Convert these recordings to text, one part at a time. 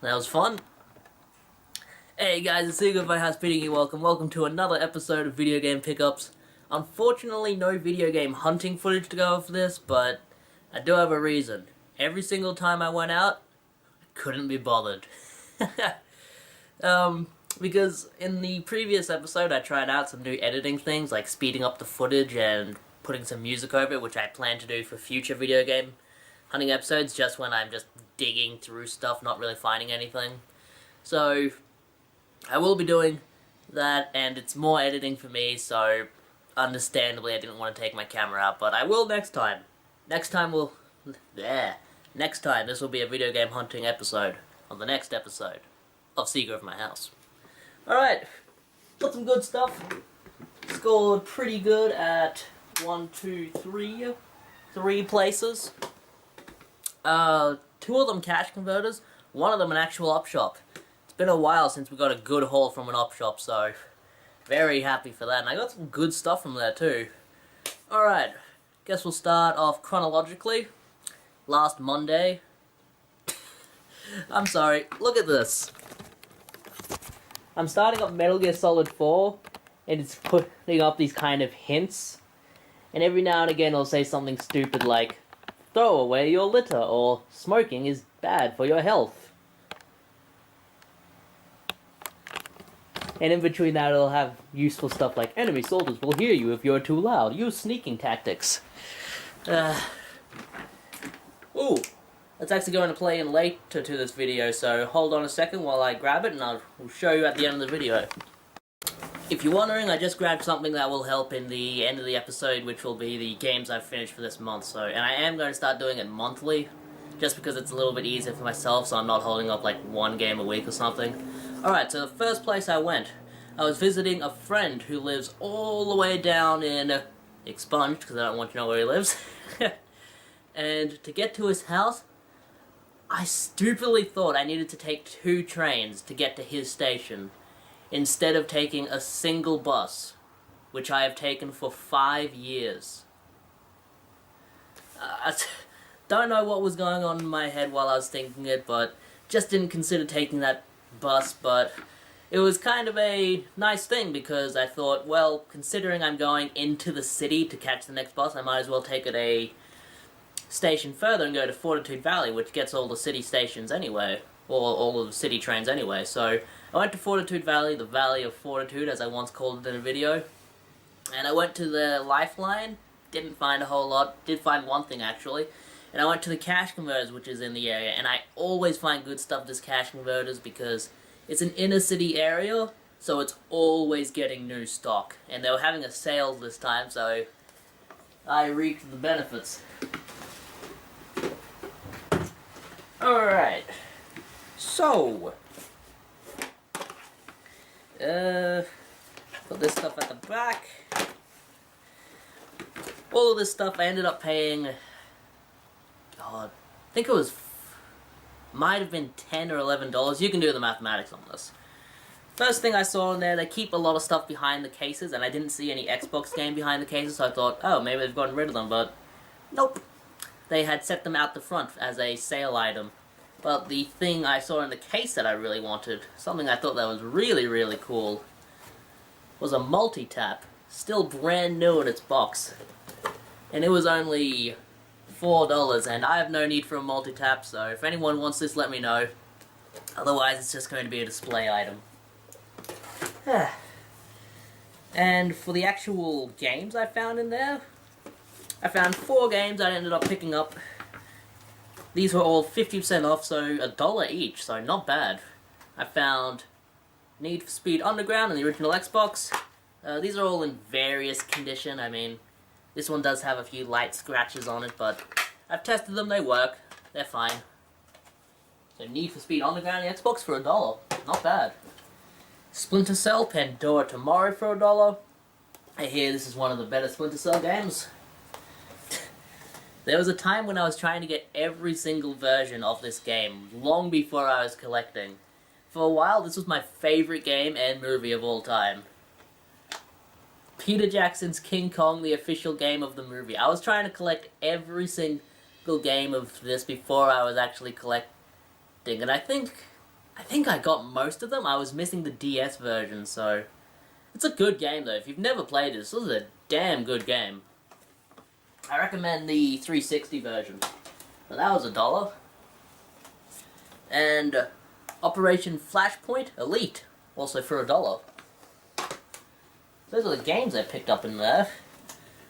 That was fun. Hey guys, it's Hugo of my house bidding you welcome to another episode of Video Game Pickups. Unfortunately, no video game hunting footage to go over this, but I do have a reason. Every single time I went out, I couldn't be bothered. Because in the previous episode I tried out some new editing things, like speeding up the footage and putting some music over it, which I plan to do for future video game hunting episodes, just when I'm just digging through stuff, not really finding anything. So, I will be doing that, and it's more editing for me, so understandably I didn't want to take my camera out, but I will next time. Next time this will be a video game hunting episode on the next episode of Secret of My House. Alright, got some good stuff. Scored pretty good at 3 places. 2 of them cash converters, 1 of them an actual op shop. It's been a while since we got a good haul from an op shop, so very happy for that. And I got some good stuff from there too. Alright, guess we'll start off chronologically. Last Monday. I'm sorry, look at this. I'm starting up Metal Gear Solid 4, and it's putting up these kind of hints. And every now and again it'll say something stupid like, throw away your litter, or smoking is bad for your health. And in between that it'll have useful stuff like, enemy soldiers will hear you if you're too loud, use sneaking tactics. Ooh, that's actually going to play in later to this video, so hold on a second while I grab it and I'll show you at the end of the video. If you're wondering, I just grabbed something that will help in the end of the episode, which will be the games I've finished for this month. And I am going to start doing it monthly, just because it's a little bit easier for myself, so I'm not holding up like 1 game a week or something. Alright, so the first place I went, I was visiting a friend who lives all the way down in Expunged, because I don't want you to know where he lives. And to get to his house, I stupidly thought I needed to take 2 trains to get to his station, instead of taking a single bus, which I have taken for 5 years. I don't know what was going on in my head while I was thinking it, but just didn't consider taking that bus, but it was kind of a nice thing, because I thought, well, considering I'm going into the city to catch the next bus, I might as well take it a station further and go to Fortitude Valley, which gets all the city stations anyway, or all of the city trains anyway. So I went to Fortitude Valley, the Valley of Fortitude, as I once called it in a video, and I went to the Lifeline, didn't find a whole lot, did find one thing actually, and I went to the cash converters, which is in the area, and I always find good stuff at this cash converters because it's an inner city area, so it's always getting new stock, and they were having a sale this time, so I reaped the benefits. Alright, so, put this stuff at the back. All of this stuff I ended up paying, I think it was, might have been $10 or $11. You can do the mathematics on this. First thing I saw in there, they keep a lot of stuff behind the cases, and I didn't see any Xbox game behind the cases, so I thought, oh, maybe they've gotten rid of them, but nope. They had set them out the front as a sale item. But the thing I saw in the case that I really wanted, something I thought that was really, really cool, was a multi-tap. Still brand new in its box. And it was only $4, and I have no need for a multi-tap, so if anyone wants this, let me know. Otherwise, it's just going to be a display item. And for the actual games I found in there, I found 4 games I ended up picking up. These were all 50% off, so $1 each, so not bad. I found Need for Speed Underground and the original Xbox. These are all in various condition. I mean, this one does have a few light scratches on it, but I've tested them, they work. They're fine. So Need for Speed Underground and the Xbox for $1. Not bad. Splinter Cell Pandora Tomorrow for $1. I hear this is one of the better Splinter Cell games. There was a time when I was trying to get every single version of this game, long before I was collecting. For a while, this was my favorite game and movie of all time. Peter Jackson's King Kong, the official game of the movie. I was trying to collect every single game of this before I was actually collecting, and I think I think I got most of them. I was missing the DS version, so... It's a good game, though. If you've never played this is a damn good game. I recommend the 360 version. So that was $1. And Operation Flashpoint Elite, also for $1. Those are the games I picked up in there.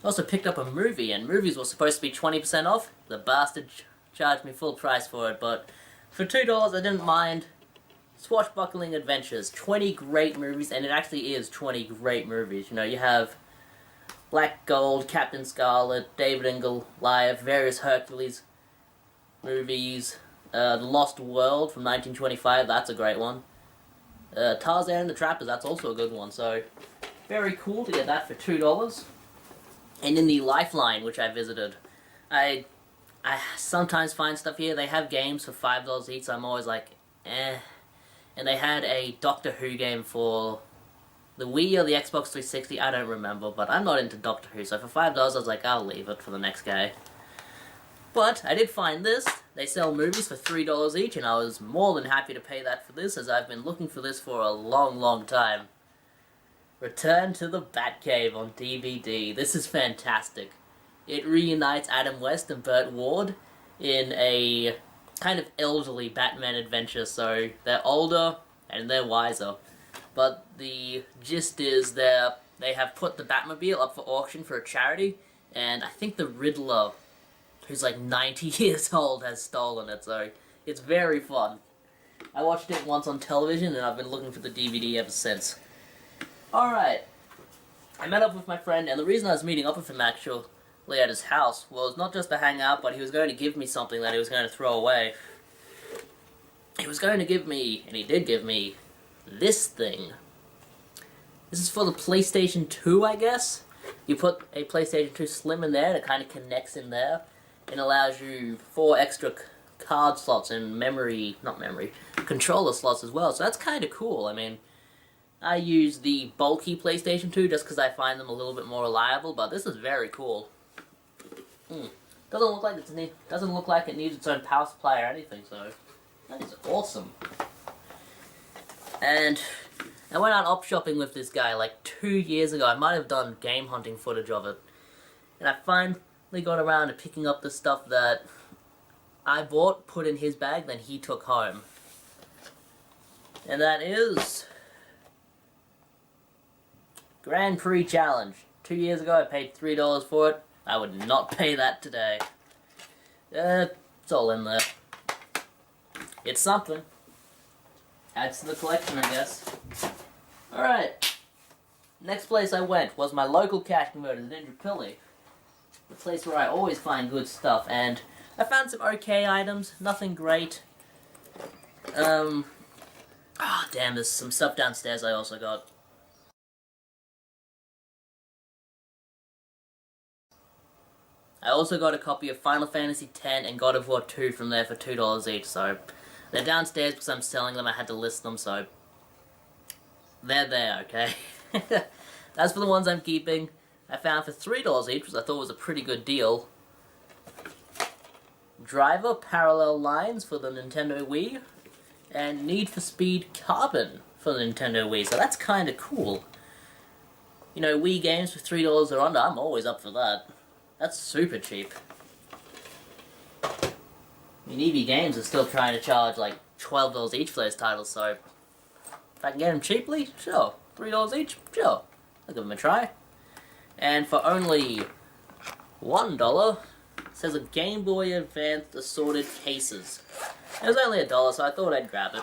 I also picked up a movie, and movies were supposed to be 20% off. The bastard charged me full price for it, but for $2 I didn't mind. Swashbuckling Adventures, 20 great movies, and it actually is 20 great movies. You know, you have Black Gold, Captain Scarlet, David and Goliath, various Hercules movies, The Lost World from 1925, that's a great one. Tarzan and the Trappers, that's also a good one, so very cool to get that for $2. And in the Lifeline, which I visited, I sometimes find stuff here. They have games for $5 each, so I'm always like, eh. And they had a Doctor Who game for the Wii or the Xbox 360, I don't remember, but I'm not into Doctor Who, so for $5 I was like, I'll leave it for the next guy. But I did find this. They sell movies for $3 each, and I was more than happy to pay that for this, as I've been looking for this for a long, long time. Return to the Batcave on DVD. This is fantastic. It reunites Adam West and Burt Ward in a kind of elderly Batman adventure, so they're older and they're wiser. But the gist is they have put the Batmobile up for auction for a charity, and I think the Riddler, who's like 90 years old, has stolen it, so it's very fun. I watched it once on television, and I've been looking for the DVD ever since. Alright, I met up with my friend, and the reason I was meeting up with him actually at his house was not just to hang out, but he was going to give me something that he was going to throw away. He was going to give me, and he did give me, this thing. This is for the PlayStation 2, I guess? You put a PlayStation 2 Slim in there, and it kind of connects in there, and allows you 4 extra card slots and controller slots as well, so that's kind of cool. I mean, I use the bulky PlayStation 2 just because I find them a little bit more reliable, but this is very cool. Doesn't look like it needs its own power supply or anything, so that is awesome. And I went out op shopping with this guy like 2 years ago. I might have done game hunting footage of it, and I finally got around to picking up the stuff that I bought, put in his bag, then he took home. And that is Grand Prix Challenge. 2 years ago I paid $3 for it. I would not pay that today. It's all in there. It's something. Adds to the collection, I guess. Alright. Next place I went was my local cash converter, the Ninja Pilly. The place where I always find good stuff, and I found some okay items, nothing great. Damn, there's some stuff downstairs I also got. I also got a copy of Final Fantasy X and God of War 2 from there for $2 each, so they're downstairs because I'm selling them. I had to list them, so they're there, okay? As for the ones I'm keeping, I found for $3 each, which I thought was a pretty good deal. Driver Parallel Lines for the Nintendo Wii, and Need for Speed Carbon for the Nintendo Wii, so that's kind of cool. You know, Wii games for $3 or under, I'm always up for that. That's super cheap. I mean, EB Games are still trying to charge like $12 each for those titles, so if I can get them cheaply, sure. $3 each, sure. I'll give them a try. And for only $1, it says a Game Boy Advance assorted cases. It was only $1, so I thought I'd grab it.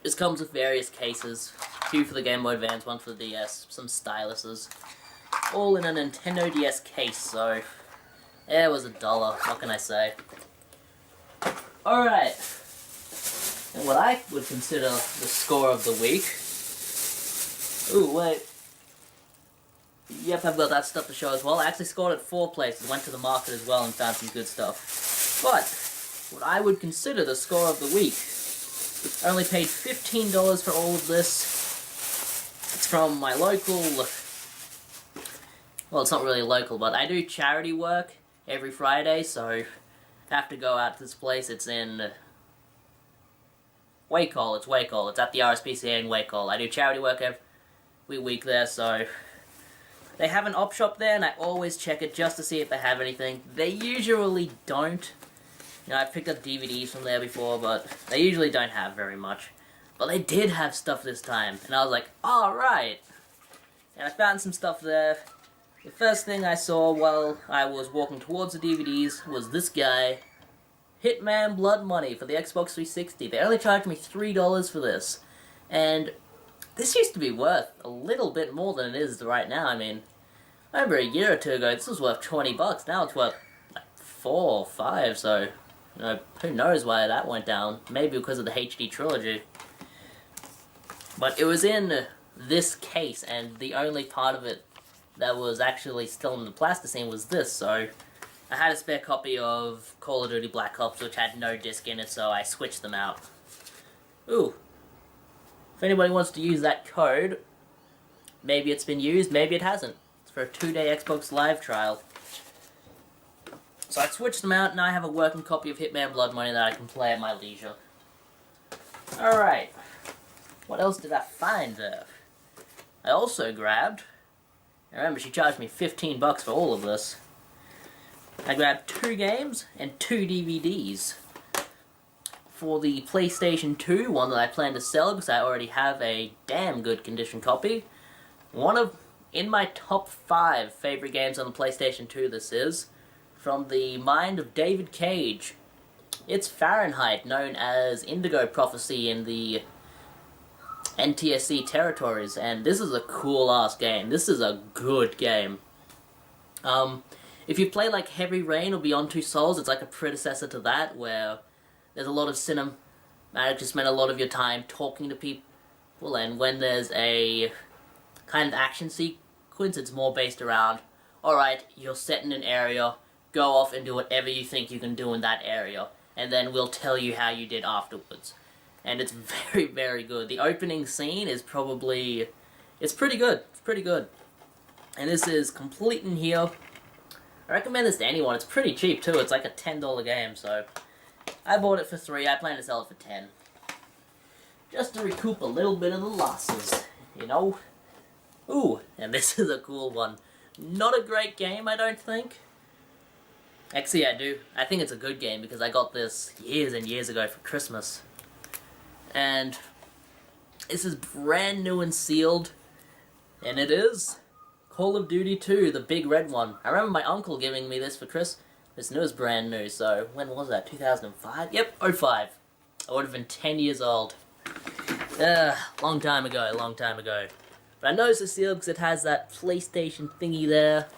This comes with various cases. 2 for the Game Boy Advance, 1 for the DS, some styluses. All in a Nintendo DS case, so it was $1, what can I say? Alright, and what I would consider the score of the week. Ooh, wait. Yep, I've got that stuff to show as well. I actually scored at 4 places, went to the market as well and found some good stuff. But, what I would consider the score of the week, I only paid $15 for all of this. It's from my local... Well, it's not really local, but I do charity work every Friday, so I have to go out to this place. It's in Wacol, it's Wacol. It's at the RSPCA in Wacol. I do charity work every week there, so they have an op shop there, and I always check it just to see if they have anything. They usually don't. You know, I've picked up DVDs from there before, but they usually don't have very much. But they did have stuff this time, and I was like, alright. And I found some stuff there. The first thing I saw while I was walking towards the DVDs was this guy, Hitman Blood Money for the Xbox 360. They only charged me $3 for this. And this used to be worth a little bit more than it is right now. I mean, I remember a year or two ago, this was worth $20. Now it's worth like 4 or 5, so, you know, who knows why that went down. Maybe because of the HD trilogy. But it was in this case, and the only part of it that was actually still in the plasticine was this, so I had a spare copy of Call of Duty Black Ops, which had no disc in it, so I switched them out. Ooh. If anybody wants to use that code, maybe it's been used, maybe it hasn't. It's for a 2-day Xbox Live trial. So I switched them out, and I have a working copy of Hitman Blood Money that I can play at my leisure. Alright. What else did I find there? I also grabbed, remember she charged me $15 for all of this. I grabbed 2 games and 2 DVDs. For the PlayStation 2, one that I plan to sell because I already have a damn good condition copy. In my top 5 favorite games on the PlayStation 2 this is, from the mind of David Cage. It's Fahrenheit, known as Indigo Prophecy in the NTSC territories, and this is a cool-ass game. This is a good game. If you play like Heavy Rain or Beyond Two Souls, it's like a predecessor to that, where there's a lot of cinematic, you spend a lot of your time talking to people, and when there's a kind of action sequence, it's more based around, alright, you're set in an area, go off and do whatever you think you can do in that area, and then we'll tell you how you did afterwards. And it's very, very good. The opening scene is probably, it's pretty good. It's pretty good. And this is complete in here. I recommend this to anyone. It's pretty cheap too. It's like a $10 game, so I bought it for $3. I plan to sell it for $10. Just to recoup a little bit of the losses, you know? Ooh, and this is a cool one. Not a great game, I don't think. Actually, I do. I think it's a good game because I got this years and years ago for Christmas. And this is brand new and sealed, and it is Call of Duty 2, the big red one. I remember my uncle giving me this for Christmas. This was brand new, so when was that, 2005? Yep, 05. I would have been 10 years old. Long time ago, long time ago. But I know it's sealed because it has that PlayStation thingy there.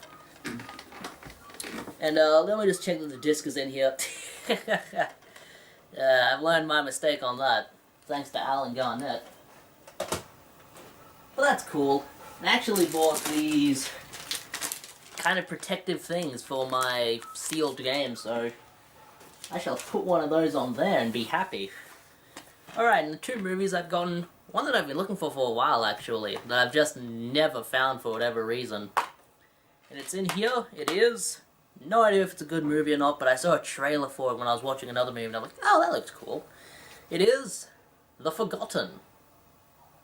And let me just check that the disc is in here. I've learned my mistake on that. Thanks to Alan Garnett. Well, that's cool. I actually bought these kind of protective things for my sealed game, so I shall put one of those on there and be happy. Alright, and the 2 movies I've gotten, one that I've been looking for a while actually, that I've just never found for whatever reason. And it's in here, it is. No idea if it's a good movie or not, but I saw a trailer for it when I was watching another movie and I'm like, oh, that looks cool. It is The Forgotten.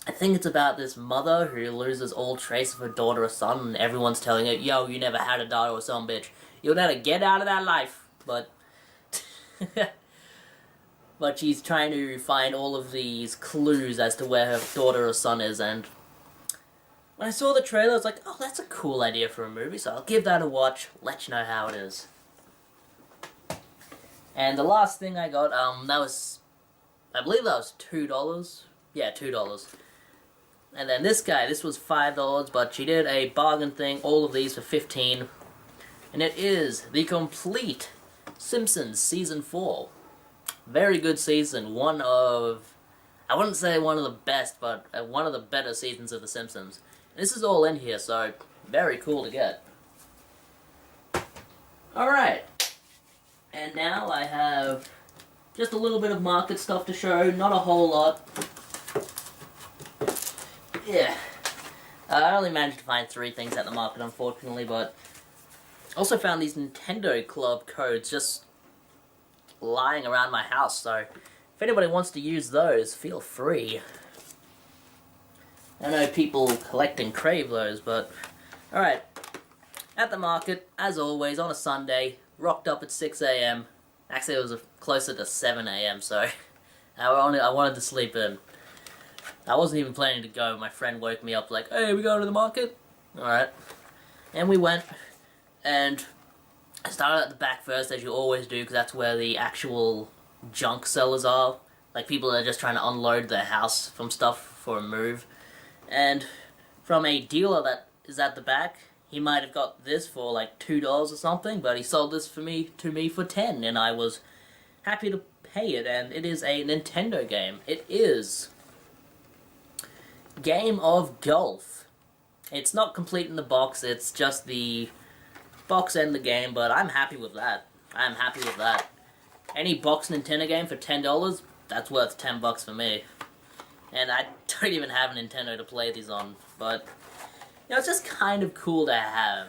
I think it's about this mother who loses all trace of her daughter or son, and everyone's telling her, yo, you never had a daughter or son, bitch. You'll never get out of that life. But but she's trying to find all of these clues as to where her daughter or son is, and when I saw the trailer, I was like, oh, that's a cool idea for a movie, so I'll give that a watch, let you know how it is. And the last thing I got, that was, I believe that was $2. Yeah, $2. And then this guy, this was $5, but she did a bargain thing, all of these for $15. And it is the complete Simpsons Season 4. Very good season, one of, I wouldn't say one of the best, but one of the better seasons of The Simpsons. And this is all in here, so very cool to get. Alright. And now I have just a little bit of market stuff to show, not a whole lot. Yeah. I only managed to find 3 things at the market, unfortunately, but also found these Nintendo Club codes just lying around my house, so if if anybody wants to use those, feel free. I know people collect and crave those, but... Alright. At the market, as always, on a Sunday, rocked up at 6 AM. Actually, it was closer to 7 AM, so... I wanted to sleep in. I wasn't even planning to go. My friend woke me up like, hey, we going to the market? Alright. And we went, and I started at the back first, as you always do, because that's where the actual junk sellers are. Like, people that are just trying to unload their house from stuff for a move. And from a dealer that is at the back, he might have got this for like $2 or something, but he sold this to me for 10, and I was happy to pay it, and it is a Nintendo game. It is Game of Golf. It's not complete in the box, it's just the box and the game, but I'm happy with that. I'm happy with that. Any box Nintendo game for $10, that's worth $10 for me. And I don't even have a Nintendo to play these on, but, you know, it's just kind of cool to have.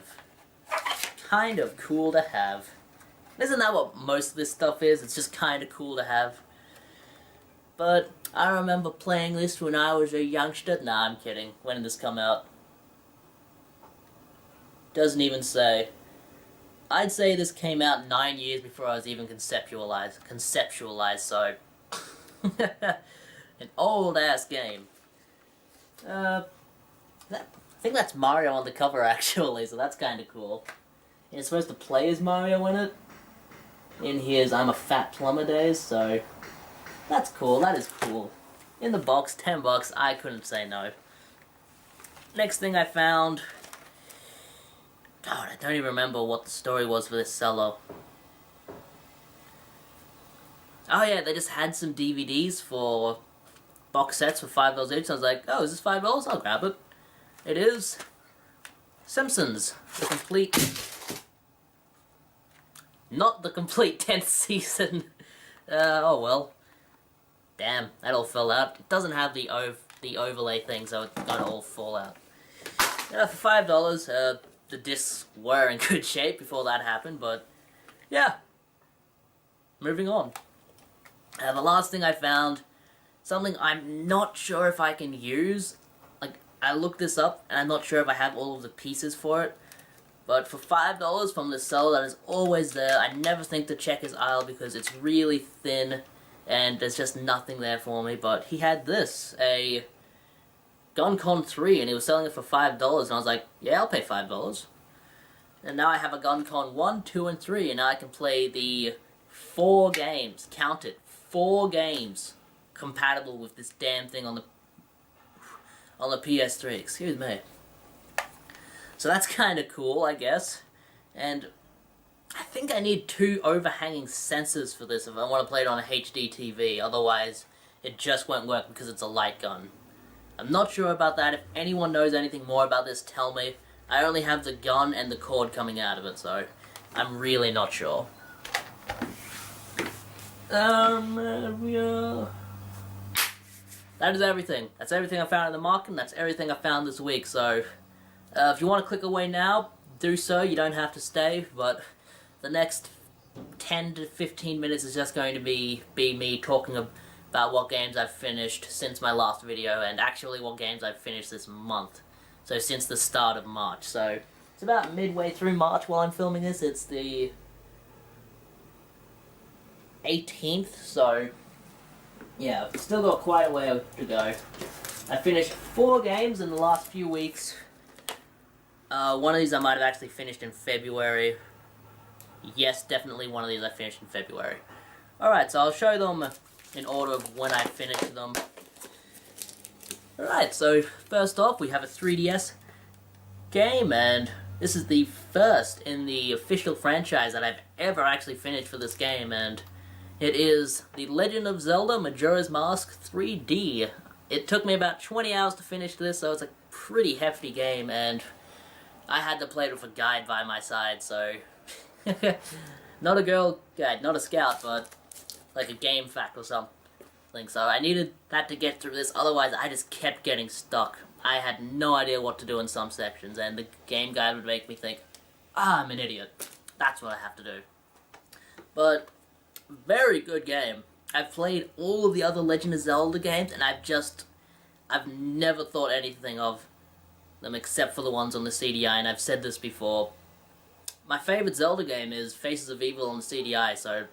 Kind of cool to have. Isn't that what most of this stuff is? It's just kind of cool to have. But I remember playing this when I was a youngster. Nah, I'm kidding. When did this come out? Doesn't even say. I'd say this came out 9 years before I was even conceptualized, so... An old-ass game. I think that's Mario on the cover, actually, so that's kind of cool. And it's supposed to play as Mario in it. In his I'm a Fat Plumber days, so... That's cool, that is cool. In the box, $10, I couldn't say no. Next thing I found... God, I don't even remember what the story was for this seller. Oh yeah, they just had some DVDs for box sets for $5 each. So I was like, oh, is this $5? I'll grab it. It is Simpsons, the complete... Not the complete 10th season. Oh well. Damn, that all fell out. It doesn't have the overlay thing, so it's gonna all fall out. For $5, the discs were in good shape before that happened, but yeah. Moving on. The last thing I found, something I'm not sure if I can use. Like, I looked this up, and I'm not sure if I have all of the pieces for it. But for $5 from the seller that is always there, I never think to check his aisle because it's really thin, and there's just nothing there for me. But he had this, a GunCon 3, and he was selling it for $5, and I was like, yeah, I'll pay $5. And now I have a GunCon 1, 2, and 3, and now I can play the 4 games, count it, 4 games compatible with this damn thing on the PS3, excuse me. So that's kind of cool, I guess. And I think I need 2 overhanging sensors for this if I want to play it on a HD TV, otherwise it just won't work because it's a light gun. I'm not sure about that. If anyone knows anything more about this, tell me. I only have the gun and the cord coming out of it, so I'm really not sure. That is everything. That's everything I found in the market, and that's everything I found this week, so... if you want to click away now, do so. You don't have to stay, but the next 10 to 15 minutes is just going to be me talking about what games I've finished since my last video, and actually what games I've finished this month. So since the start of March. So it's about midway through March while I'm filming this. It's the 18th, so yeah, still got quite a way to go. I finished 4 games in the last few weeks. One of these I might have actually finished in February. Yes, definitely one of these I finished in February. Alright, so I'll show them in order of when I finished them. Alright, so first off we have a 3DS game, and this is the first in the official franchise that I've ever actually finished for this game, and it is The Legend of Zelda Majora's Mask 3D. It took me about 20 hours to finish this, so it's a pretty hefty game, and I had to play it with a guide by my side, so... Not a girl guide, not a scout, but like a game fact or something. So I needed that to get through this, otherwise I just kept getting stuck. I had no idea what to do in some sections, and the game guide would make me think, I'm an idiot. That's what I have to do. But, very good game. I've played all of the other Legend of Zelda games, and I've never thought anything of them except for the ones on the CDI, and I've said this before. My favorite Zelda game is Faces of Evil on the CDI, so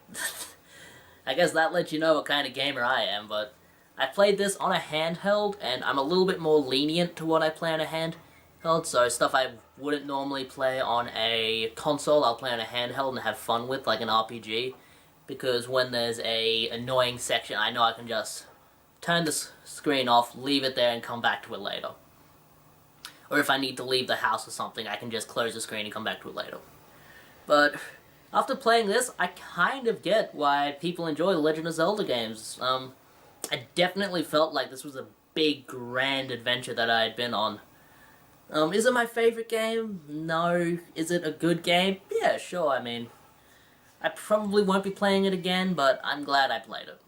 I guess that lets you know what kind of gamer I am, but I played this on a handheld, and I'm a little bit more lenient to what I play on a handheld, so stuff I wouldn't normally play on a console, I'll play on a handheld and have fun with, like an RPG, because when there's a annoying section, I know I can just turn the screen off, leave it there, and come back to it later. Or if I need to leave the house or something, I can just close the screen and come back to it later. But after playing this, I kind of get why people enjoy the Legend of Zelda games. I definitely felt like this was a big, grand adventure that I had been on. Is it my favorite game? No. Is it a good game? Yeah, sure, I mean, I probably won't be playing it again, but I'm glad I played it.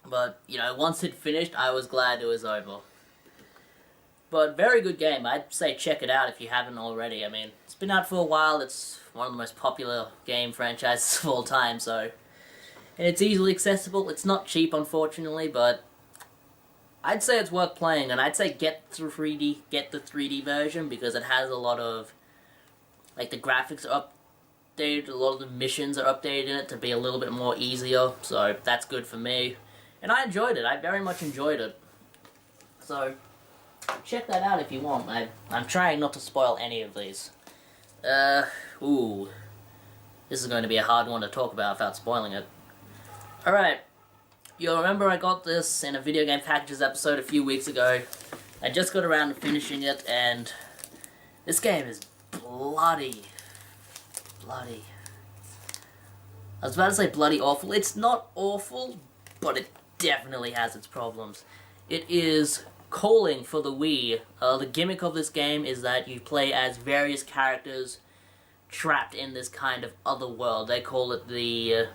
But, you know, once it finished, I was glad it was over. But, very good game. I'd say check it out if you haven't already. I mean, it's been out for a while. It's one of the most popular game franchises of all time, so... And it's easily accessible. It's not cheap, unfortunately, but... I'd say it's worth playing, and I'd say get the 3D version, because it has a lot of... Like, the graphics are updated, a lot of the missions are updated in it to be a little bit more easier, so that's good for me. And I enjoyed it. I very much enjoyed it. So... check that out if you want. I'm trying not to spoil any of these. Ooh. This is going to be a hard one to talk about without spoiling it. Alright. You'll remember I got this in a Video Game Packages episode a few weeks ago. I just got around to finishing it, and this game is bloody. I was about to say bloody awful. It's not awful, but it definitely has its problems. It is... Calling for the Wii. The gimmick of this game is that you play as various characters trapped in this kind of other world. They call it the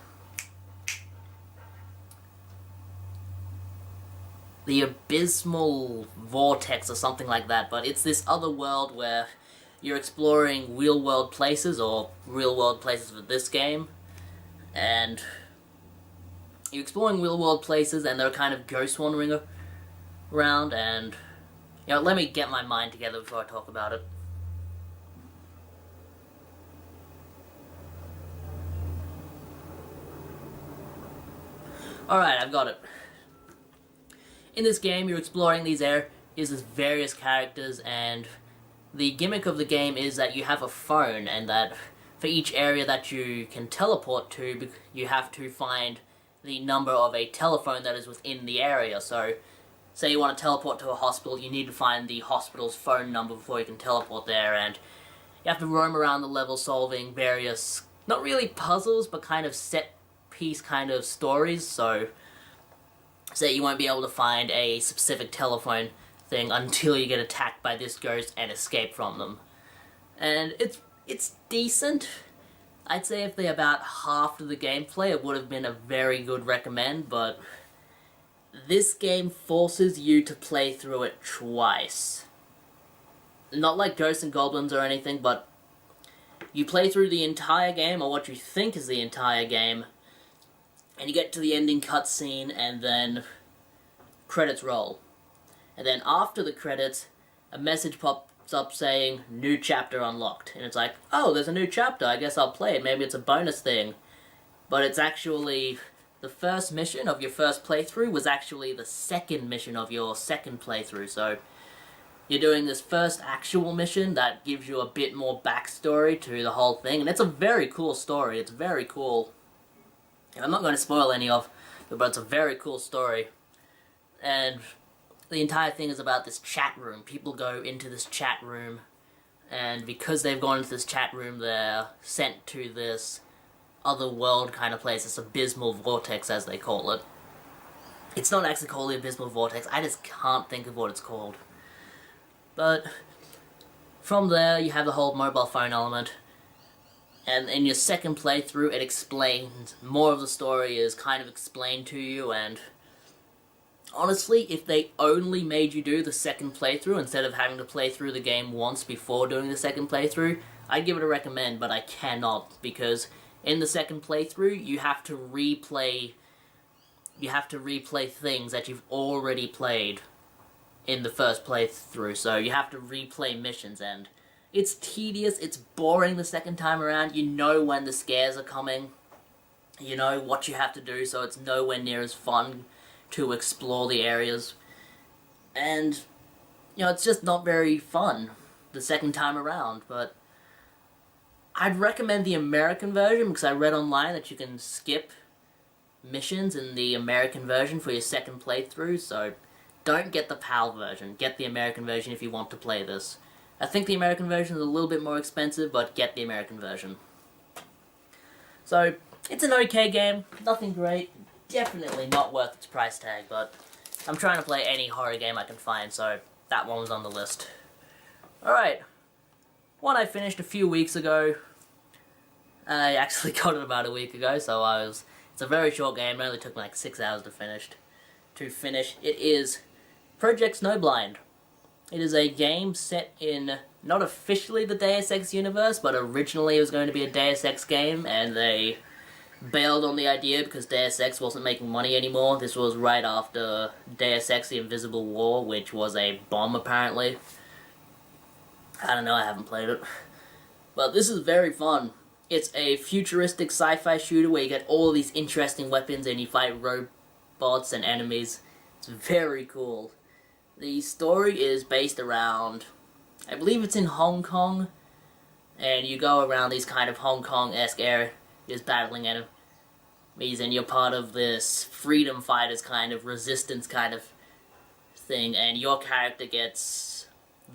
Abysmal Vortex or something like that, but it's this other world where you're exploring real-world places, or real-world places for this game, and you're exploring real-world places, and they're kind of ghost wandering around, and, you know, let me get my mind together before I talk about it. Alright, I've got it. In this game, you're exploring these areas as various characters, and the gimmick of the game is that you have a phone, and that for each area that you can teleport to, you have to find the number of a telephone that is within the area. So, say you want to teleport to a hospital, you need to find the hospital's phone number before you can teleport there, and you have to roam around the level solving various, not really puzzles, but kind of set-piece kind of stories. So, say you won't be able to find a specific telephone thing until you get attacked by this ghost and escape from them. And it's decent. I'd say if they're about half of the gameplay, it would have been a very good recommend, but this game forces you to play through it twice. Not like Ghosts and Goblins or anything, but you play through the entire game, or what you think is the entire game, and you get to the ending cutscene, and then credits roll. And then after the credits, a message pops up saying, new chapter unlocked. And it's like, oh, there's a new chapter, I guess I'll play it, maybe it's a bonus thing. But it's actually... the first mission of your first playthrough was actually the second mission of your second playthrough, so you're doing this first actual mission that gives you a bit more backstory to the whole thing, and it's a very cool story. It's very cool. And I'm not going to spoil any of it, but it's a very cool story. And the entire thing is about this chat room. People go into this chat room, and because they've gone into this chat room, they're sent to this other world kind of place, this Abysmal Vortex, as they call it. It's not actually called the Abysmal Vortex, I just can't think of what it's called. But from there, you have the whole mobile phone element, and in your second playthrough, it explains, more of the story is kind of explained to you, and honestly, if they only made you do the second playthrough instead of having to play through the game once before doing the second playthrough, I'd give it a recommend, but I cannot, because in the second playthrough, you have to replay you have to replay things that you've already played in the first playthrough, so you have to replay missions, and it's tedious, it's boring the second time around. You know when the scares are coming, you know what you have to do, so it's nowhere near as fun to explore the areas. And, you know, it's just not very fun the second time around, but I'd recommend the American version because I read online that you can skip missions in the American version for your second playthrough, so don't get the PAL version. Get the American version if you want to play this. I think the American version is a little bit more expensive, but get the American version. So, it's an okay game, nothing great, definitely not worth its price tag, but I'm trying to play any horror game I can find, so that one was on the list. Alright, one I finished a few weeks ago. I actually got it about a week ago, so it's a very short game, it only took like 6 hours to finish. It is Project Snowblind. It is a game set in, not officially the Deus Ex universe, but originally it was going to be a Deus Ex game, and they bailed on the idea because Deus Ex wasn't making money anymore. This was right after Deus Ex The Invisible War, which was a bomb apparently. I don't know, I haven't played it. But this is very fun. It's a futuristic sci-fi shooter where you get all these interesting weapons and you fight robots and enemies. It's very cool. The story is based around, I believe it's in Hong Kong, and you go around these kind of Hong Kong-esque areas battling enemies, and you're part of this freedom fighters kind of resistance kind of thing, and your character gets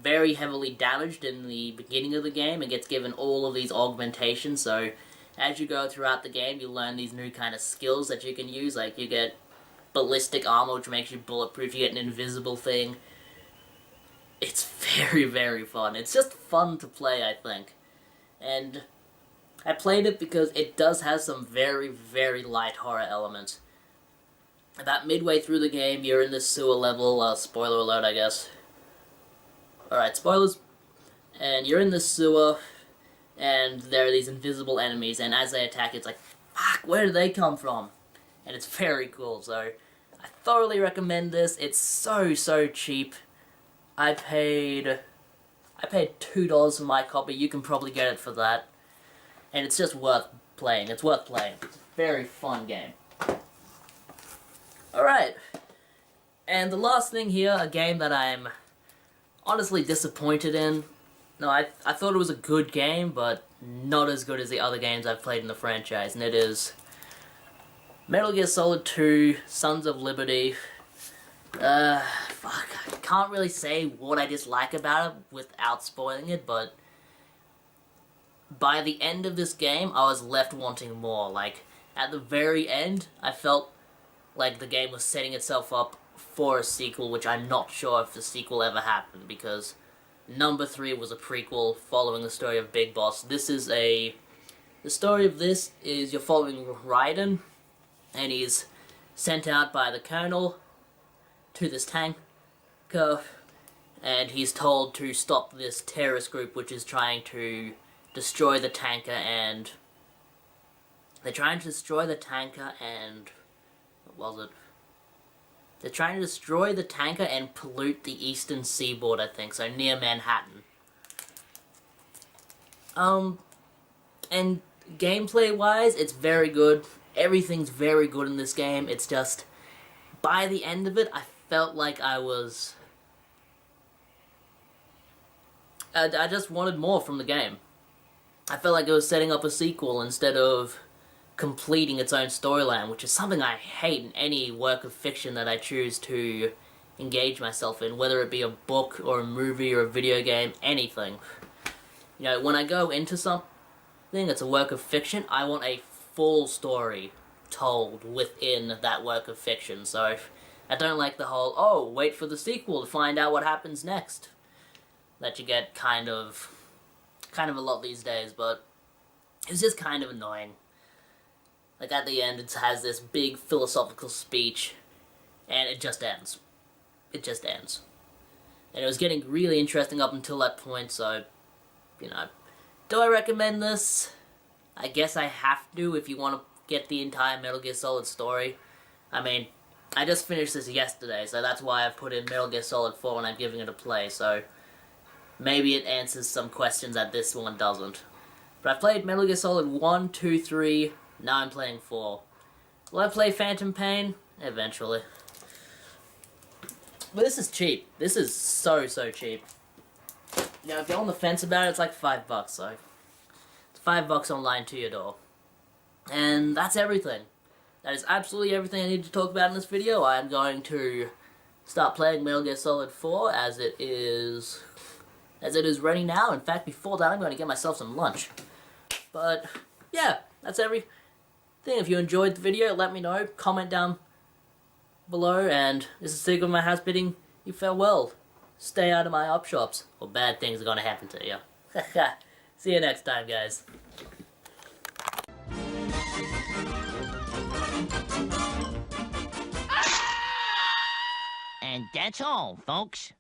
very heavily damaged in the beginning of the game and gets given all of these augmentations, so as you go throughout the game you learn these new kind of skills that you can use, like you get ballistic armor which makes you bulletproof, you get an invisible thing. It's very, very fun. It's just fun to play, I think. And I played it because it does have some very, very light horror elements. About midway through the game, you're in this sewer level, spoiler alert, I guess. Alright, spoilers. And you're in this sewer, and there are these invisible enemies, and as they attack, it's like, fuck, where did they come from? And it's very cool, so I thoroughly recommend this. It's so, so cheap. I paid $2 for my copy. You can probably get it for that. And it's just worth playing. It's worth playing. It's a very fun game. Alright. And the last thing here, a game that I'm honestly disappointed in. No, I thought it was a good game, but not as good as the other games I've played in the franchise. And it is Metal Gear Solid 2, Sons of Liberty. Fuck, I can't really say what I dislike about it without spoiling it, but by the end of this game, I was left wanting more. Like, at the very end, I felt like the game was setting itself up for a sequel, which I'm not sure if the sequel ever happened, because number 3 was a prequel following the story of Big Boss. The story of this is you're following Raiden, and he's sent out by the Colonel to this tanker, and he's told to stop this terrorist group which is trying to destroy the tanker, and they're trying to destroy the tanker and... what was it? They're trying to destroy the tanker and pollute the eastern seaboard, I think, so near Manhattan. And gameplay-wise, it's very good. Everything's very good in this game. It's just, by the end of it, I felt like I just wanted more from the game. I felt like it was setting up a sequel instead of completing its own storyline, which is something I hate in any work of fiction that I choose to engage myself in, whether it be a book or a movie or a video game, anything. You know, when I go into something that's a work of fiction, I want a full story told within that work of fiction, so I don't like the whole, oh, wait for the sequel to find out what happens next, that you get kind of a lot these days, but it's just kind of annoying. Like, at the end, it has this big philosophical speech, and it just ends. It just ends. And it was getting really interesting up until that point, so, you know. Do I recommend this? I guess I have to if you want to get the entire Metal Gear Solid story. I mean, I just finished this yesterday, so that's why I've put in Metal Gear Solid 4 and I'm giving it a play, so maybe it answers some questions that this one doesn't. But I've played Metal Gear Solid 1, 2, 3, now I'm playing 4. Will I play Phantom Pain? Eventually. But this is cheap. This is so cheap. You know, if you're on the fence about it, it's like $5, so it's $5 online to your door. And that's everything. That is absolutely everything I need to talk about in this video. I am going to start playing Metal Gear Solid 4 as it is ready now. In fact, before that, I'm going to get myself some lunch. But yeah, that's everything. If you enjoyed the video, let me know. Comment down below, and this is Secret of My House bidding you farewell. Stay out of my op shops, or bad things are going to happen to you. See you next time, guys. And that's all, folks.